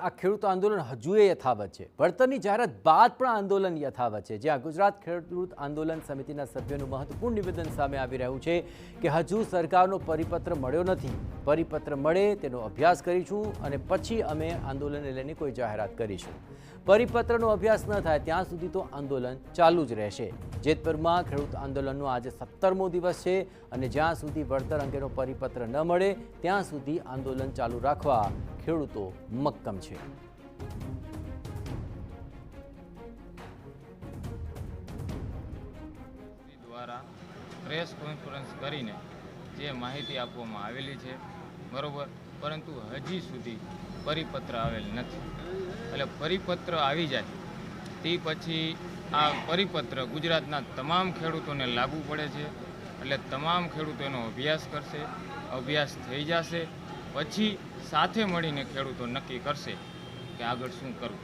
આ ખેડૂત આંદોલન હજુ યથાવત છે। વળતરની જાહેરાત બાદ પણ આંદોલન યથાવત છે। જ્યાં ગુજરાત ખેડૂત આંદોલન સમિતિના સભ્યોનું મહત્વપૂર્ણ નિવેદન સામે આવી રહ્યું છે કે હજુ સરકારનો પરિપત્ર મળ્યો નથી। પરિપત્ર મળે તેનો અભ્યાસ કરીશું અને પછી અમે આંદોલનને લઈને કોઈ જાહેરાત કરીશું। પરિપત્રનો અભ્યાસ ન થાય ત્યાં સુધી તો આંદોલન ચાલુ જ રહેશે। જેતપુરમાં ખેડૂત આંદોલનનો આજે 17મો દિવસ છે અને જ્યાં સુધી વળતર અંગેનો પરિપત્ર ન મળે ત્યાં સુધી આંદોલન ચાલુ રાખવા ખેડૂતો મક્કમ છે। દ્વારા પ્રેસ કોન્ફરન્સ કરીને જે માહિતી આપવામાં આવેલી છે બરોબર, પરંતુ હજી સુધી પરિપત્ર આવેલ નથી। એટલે પરિપત્ર આવી જાય તે પછી આ પરિપત્ર ગુજરાતના તમામ ખેડૂતોને લાગુ પડે છે। એટલે તમામ ખેડૂતો એનો અભ્યાસ કરશે, અભ્યાસ થઈ જશે પછી સાથે મળીને ખેડૂતો નક્કી કરશે કે આગળ શું કરવું।